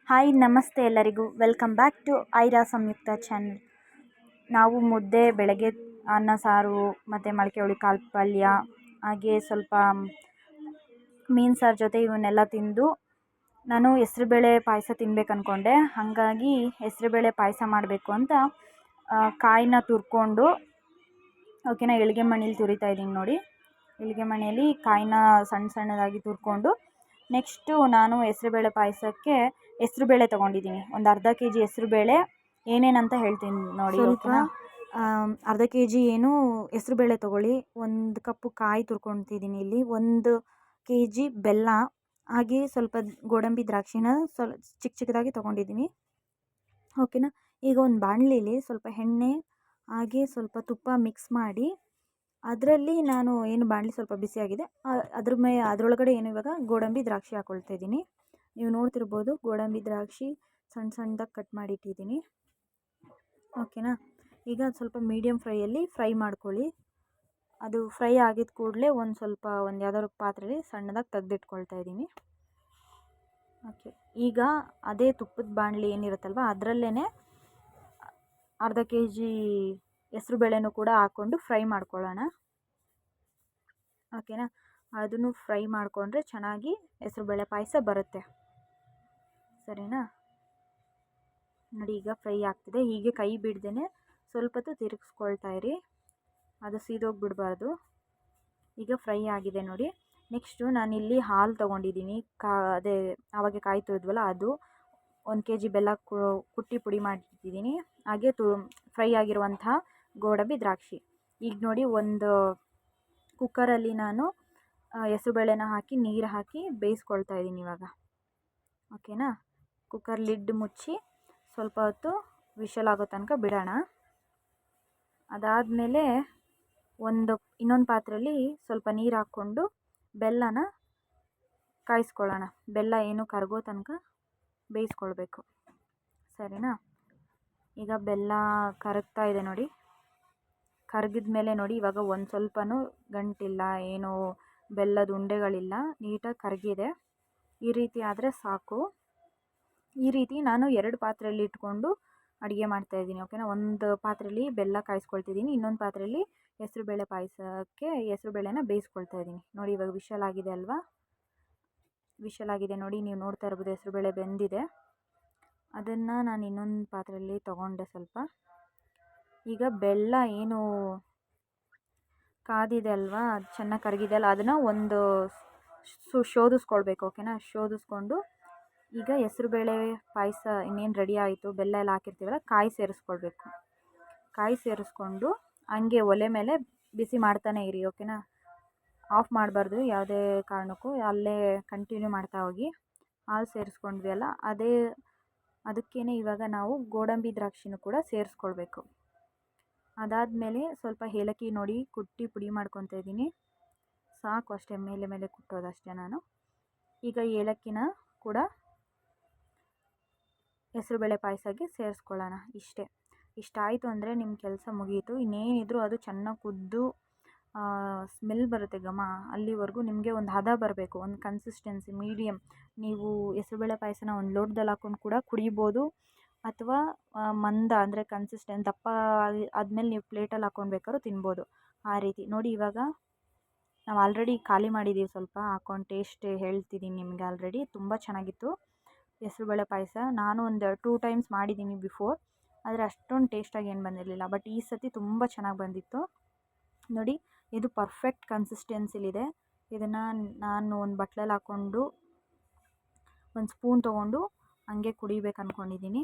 Hi ನಮಸ್ತೆ ಎಲ್ಲರಿಗೂ welcome back to Aira Samyuktha channel. ನಾವು ಮುದ್ದೆ, ಬೆಳಗ್ಗೆ ಅನ್ನ ಸಾರು ಮತ್ತು ಮೊಳಕೆ ಹುಳಿ ಕಾಳು ಪಲ್ಯ, ಹಾಗೆ ಸ್ವಲ್ಪ ಮೀನು ಸಾರು ಜೊತೆ ಇವನ್ನೆಲ್ಲ ತಿಂದು ನಾನು ಹೆಸ್ರುಬೇಳೆ ಪಾಯಸ ತಿನ್ಬೇಕು ಅಂದ್ಕೊಂಡೆ. ಹಾಗಾಗಿ ಹೆಸ್ರುಬೇಳೆ ಪಾಯಸ ಮಾಡಬೇಕು ಅಂತ ಕಾಯಿನ ತುರ್ಕೊಂಡು ಓಕೆನಾ, ಎಳ್ಗೆ ಮಣೇಲಿ ತುರಿತಾ ಇದ್ದೀನಿ ನೋಡಿ. ಎಳ್ಗೆ ಮಣೇಲಿ ಕಾಯಿನ ಸಣ್ಣ ಸಣ್ಣದಾಗಿ ತುರ್ಕೊಂಡು ನೆಕ್ಸ್ಟು ನಾನು ಹೆಸ್ರುಬೇಳೆ ಪಾಯಸಕ್ಕೆ ಹೆಸ್ರುಬೇಳೆ ತೊಗೊಂಡಿದ್ದೀನಿ. ಒಂದು ಅರ್ಧ kg ಹೆಸ್ರುಬೇಳೆ ಏನೇನಂತ ಹೇಳ್ತೀನಿ ನೋಡಿ. ಸ್ವಲ್ಪ ಅರ್ಧ kg ಹೆಸ್ರುಬೇಳೆ ತೊಗೊಳ್ಳಿ. 1 ಕಪ್ಪು ಕಾಯಿ ತುರ್ಕೊತಿದ್ದೀನಿ. ಇಲ್ಲಿ 1 kg ಬೆಲ್ಲ, ಹಾಗೆ ಸ್ವಲ್ಪ ಗೋಡಂಬಿ ದ್ರಾಕ್ಷಿನ ಚಿಕ್ಕ ಚಿಕ್ಕದಾಗಿ ತೊಗೊಂಡಿದ್ದೀನಿ ಓಕೆನಾ. ಈಗ ಒಂದು ಬಾಣಲಿಲಿ ಸ್ವಲ್ಪ ಎಣ್ಣೆ ಹಾಗೆ ಸ್ವಲ್ಪ ತುಪ್ಪ ಮಿಕ್ಸ್ ಮಾಡಿ, ಅದರಲ್ಲಿ ನಾನು ಬಾಣಲಿ ಸ್ವಲ್ಪ ಬಿಸಿಯಾಗಿದೆ, ಅದರೊಳಗಡೆ ಇವಾಗ ಗೋಡಂಬಿ ದ್ರಾಕ್ಷಿ ಹಾಕ್ಕೊಳ್ತಾ ಇದ್ದೀನಿ. ನೀವು ನೋಡ್ತಿರ್ಬೋದು, ಗೋಡಂಬಿ ದ್ರಾಕ್ಷಿ ಸಣ್ಣ ಸಣ್ಣದಾಗಿ ಕಟ್ ಮಾಡಿ ಇಟ್ಟಿದ್ದೀನಿ ಓಕೆನಾ. ಈಗ ಸ್ವಲ್ಪ ಮೀಡಿಯಮ್ ಫ್ರೈಯಲ್ಲಿ ಫ್ರೈ ಮಾಡ್ಕೊಳ್ಳಿ. ಅದು ಫ್ರೈ ಆಗಿದ ಕೂಡಲೇ ಒಂದು ಯಾವುದಾದ್ರು ಪಾತ್ರೆಯಲ್ಲಿ ಸಣ್ಣದಾಗಿ ತೆಗೆದಿಟ್ಕೊಳ್ತಾ ಇದ್ದೀನಿ ಓಕೆ. ಈಗ ಅದೇ ತುಪ್ಪದ ಬಾಣಲಿ ಏನಿರುತ್ತಲ್ವ, ಅದರಲ್ಲೇ ಅರ್ಧ kg ಹೆಸ್ರುಬೇಳೆನೂ ಕೂಡ ಹಾಕ್ಕೊಂಡು ಫ್ರೈ ಮಾಡ್ಕೊಳ್ಳೋಣ ಓಕೆನಾ. ಅದನ್ನು ಫ್ರೈ ಮಾಡಿಕೊಂಡ್ರೆ ಚೆನ್ನಾಗಿ ಹೆಸ್ರುಬೇಳೆ ಪಾಯಸ ಬರುತ್ತೆ, ಸರಿನಾ. ನೋಡಿ, ಈಗ ಫ್ರೈ ಆಗ್ತಿದೆ. ಹೀಗೆ ಕೈ ಬಿಡ್ದೇ ಸ್ವಲ್ಪ ಹೊತ್ತು ತಿರುಗಿಸ್ಕೊಳ್ತಾ ಇರಿ, ಅದು ಸೀದೋಗಿಬಿಡಬಾರ್ದು. ಈಗ ಫ್ರೈ ಆಗಿದೆ ನೋಡಿ. ನೆಕ್ಸ್ಟು ನಾನಿಲ್ಲಿ ಹಾಲು ತೊಗೊಂಡಿದ್ದೀನಿ. ಅದೇ ಆವಾಗ ಕಾಯಿ ತುರಿದ್ವಲ್ಲ, ಅದು 1 kg ಬೆಲ್ಲ ಕುಟ್ಟಿ ಪುಡಿ ಮಾಡಿಟ್ಟಿದ್ದೀನಿ. ಹಾಗೆ ಫ್ರೈ ಆಗಿರುವಂತಹ ಗೋಡಂಬಿ ದ್ರಾಕ್ಷಿ. ಈಗ ನೋಡಿ, ಒಂದು ಕುಕ್ಕರಲ್ಲಿ ನಾನು ಹೆಸ್ರುಬೇಳೆನ ಹಾಕಿ ನೀರು ಹಾಕಿ ಬೇಯಿಸ್ಕೊಳ್ತಾ ಇದ್ದೀನಿ ಇವಾಗ ಓಕೆನಾ. ಕುಕ್ಕರ್ ಲಿಡ್ ಮುಚ್ಚಿ ಸ್ವಲ್ಪ ಹೊತ್ತು ವಿಷಲ್ ಆಗೋ ತನಕ ಬಿಡೋಣ. ಅದಾದಮೇಲೆ ಇನ್ನೊಂದು ಪಾತ್ರೆಯಲ್ಲಿ ಸ್ವಲ್ಪ ನೀರು ಹಾಕ್ಕೊಂಡು ಬೆಲ್ಲನ ಕಾಯಿಸ್ಕೊಳ್ಳೋಣ. ಬೆಲ್ಲ ಕರಗೋ ತನಕ ಬೇಯಿಸ್ಕೊಳ್ಬೇಕು, ಸರಿನಾ. ಈಗ ಬೆಲ್ಲ ಕರಗ್ತಾ ಇದೆ ನೋಡಿ. ಕರಗಿದ ಮೇಲೆ ನೋಡಿ, ಇವಾಗ ಒಂದು ಸ್ವಲ್ಪನೂ ಗಂಟಿಲ್ಲ, ಬೆಲ್ಲದ ಉಂಡೆಗಳಿಲ್ಲ, ನೀಟಾಗಿ ಕರಗಿದೆ. ಈ ರೀತಿ ಆದರೆ ಸಾಕು. ಈ ರೀತಿ ನಾನು 2 ಪಾತ್ರೆಯಲ್ಲಿ ಇಟ್ಕೊಂಡು ಅಡುಗೆ ಮಾಡ್ತಾಯಿದ್ದೀನಿ ಓಕೆನಾ. ಒಂದು ಪಾತ್ರೆಯಲ್ಲಿ ಬೆಲ್ಲ ಕಾಯಿಸ್ಕೊಳ್ತಿದ್ದೀನಿ, ಇನ್ನೊಂದು ಪಾತ್ರೆಯಲ್ಲಿ ಹೆಸ್ರುಬೇಳೆ ಪಾಯಸಕ್ಕೆ ಹೆಸ್ರುಬೇಳೆನ ಬೇಯಿಸ್ಕೊಳ್ತಾ ಇದ್ದೀನಿ ನೋಡಿ. ಇವಾಗ ವಿಷಲ್ ಆಗಿದೆ ಅಲ್ವಾ, ವಿಷಲ್ ಆಗಿದೆ ನೋಡಿ, ನೀವು ನೋಡ್ತಾ ಇರ್ಬೋದು ಹೆಸ್ರುಬೇಳೆ ಬೆಂದಿದೆ. ಅದನ್ನು ನಾನು ಇನ್ನೊಂದು ಪಾತ್ರೆಯಲ್ಲಿ ತೊಗೊಂಡೆ ಸ್ವಲ್ಪ. ಈಗ ಬೆಲ್ಲ ಕಾದಿದೆ ಅಲ್ವಾ, ಚೆನ್ನಾಗಿ ಕರಗಿದೆ ಅಲ್ಲ, ಅದನ್ನು ಒಂದು ಶೋಧಿಸ್ಕೊಳ್ಬೇಕು ಓಕೆನಾ. ಶೋಧಿಸ್ಕೊಂಡು ಈಗ ಹೆಸ್ರುಬೇಳೆ ಪಾಯಸ ಇನ್ನೇನು ರೆಡಿ ಆಯಿತು, ಬೆಲ್ಲ ಎಲ್ಲ ಹಾಕಿರ್ತೀವಲ್ಲ, ಕಾಯಿ ಸೇರಿಸ್ಕೊಳ್ಬೇಕು. ಕಾಯಿ ಸೇರಿಸ್ಕೊಂಡು ಹಂಗೆ ಒಲೆ ಮೇಲೆ ಬಿಸಿ ಮಾಡ್ತಾನೆ ಇರಿ ಓಕೆನಾ. ಆಫ್ ಮಾಡಬಾರ್ದು ಯಾವುದೇ ಕಾರಣಕ್ಕೂ, ಅಲ್ಲೇ ಕಂಟಿನ್ಯೂ ಮಾಡ್ತಾ ಹೋಗಿ. ಹಾಲು ಸೇರಿಸ್ಕೊಂಡ್ವಿ ಅಲ್ಲ, ಅದಕ್ಕೇ ಇವಾಗ ನಾವು ಗೋಡಂಬಿ ದ್ರಾಕ್ಷಿನೂ ಕೂಡ ಸೇರಿಸ್ಕೊಳ್ಬೇಕು. ಅದಾದಮೇಲೆ ಸ್ವಲ್ಪ ಏಲಕ್ಕಿ ನೋಡಿ ಕುಟ್ಟಿ ಪುಡಿ ಮಾಡ್ಕೊತಾ ಇದ್ದೀನಿ, ಸಾಕು ಅಷ್ಟೇ, ಮೇಲೆ ಕುಟ್ಟೋದಷ್ಟೇ ನಾನು. ಈಗ ಏಲಕ್ಕಿನ ಕೂಡ ಹೆಸ್ರುಬೇಳೆ ಪಾಯಸಕ್ಕೆ ಸೇರಿಸ್ಕೊಳ್ಳೋಣ. ಇಷ್ಟಾಯಿತು ಅಂದರೆ ನಿಮ್ಮ ಕೆಲಸ ಮುಗಿಯಿತು. ಇನ್ನೇನಿದ್ರು ಅದು ಚೆನ್ನಾಗಿ ಕುದ್ದು ಸ್ಮೆಲ್ ಬರುತ್ತೆ ಘಮ, ಅಲ್ಲಿವರೆಗೂ ನಿಮಗೆ ಒಂದು ಹದ ಬರಬೇಕು, ಒಂದು ಕನ್ಸಿಸ್ಟೆನ್ಸಿ ಮೀಡಿಯಮ್. ನೀವು ಹೆಸ್ರುಬೇಳೆ ಪಾಯಸನ ಒಂದು ಲೋಟದಲ್ಲಿ ಹಾಕ್ಕೊಂಡು ಕೂಡ ಕುಡಿಬೋದು, ಅಥವಾ ಮಂದ ಅಂದರೆ ದಪ್ಪ ಆದಮೇಲೆ ನೀವು ಪ್ಲೇಟಲ್ಲಿ ಹಾಕ್ಕೊಂಡು ಬೇಕಾದ್ರೂ ತಿನ್ಬೋದು, ಆ ರೀತಿ ನೋಡಿ. ಇವಾಗ ನಾವು ಆಲ್ರೆಡಿ ಖಾಲಿ ಮಾಡಿದ್ದೀವಿ, ಸ್ವಲ್ಪ ಹಾಕ್ಕೊಂಡು ಟೇಸ್ಟ್ ಹೇಳ್ತಿದ್ದೀನಿ ನಿಮಗೆ. ಆಲ್ರೆಡಿ ತುಂಬ ಚೆನ್ನಾಗಿತ್ತು ಹೆಸ್ರುಬೇಳೆ ಪಾಯಸ. ನಾನು ಒಂದು 2 ಟೈಮ್ಸ್ ಮಾಡಿದ್ದೀನಿ ಬಿಫೋರ್, ಆದರೆ ಅಷ್ಟೊಂದು ಟೇಸ್ಟಾಗಿ ಏನು ಬಂದಿರಲಿಲ್ಲ. ಬಟ್ ಈ ಸತಿ ತುಂಬ ಚೆನ್ನಾಗಿ ಬಂದಿತ್ತು ನೋಡಿ. ಇದು ಪರ್ಫೆಕ್ಟ್ ಕನ್ಸಿಸ್ಟೆನ್ಸಿಲಿದೆ. ಇದನ್ನು ನಾನು ಒಂದು ಬಟ್ಲಲ್ಲಿ ಹಾಕ್ಕೊಂಡು ಒಂದು ಸ್ಪೂನ್ ತೊಗೊಂಡು ಹಂಗೆ ಕುಡಿಬೇಕು ಅಂದ್ಕೊಂಡಿದ್ದೀನಿ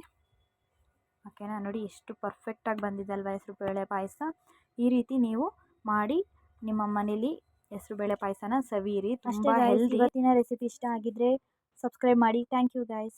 ಓಕೆನಾ. ನೋಡಿ ಎಷ್ಟು ಪರ್ಫೆಕ್ಟಾಗಿ ಬಂದಿದೆ ಅಲ್ವಾ ಹೆಸ್ರುಬೇಳೆ ಪಾಯಸ. ಈ ರೀತಿ ನೀವು ಮಾಡಿ ನಿಮ್ಮ ಮನೇಲಿ ಹೆಸ್ರುಬೇಳೆ ಪಾಯಸನ ಸವಿಯಿರಿ, ತುಂಬ ಹೆಲ್ದಿ. ಇವತ್ತಿನ ರೆಸಿಪಿ ಇಷ್ಟ ಆಗಿದ್ರೆ ಸಬ್ಸ್ಕ್ರೈಬ್ ಮಾಡಿ. Thank you guys.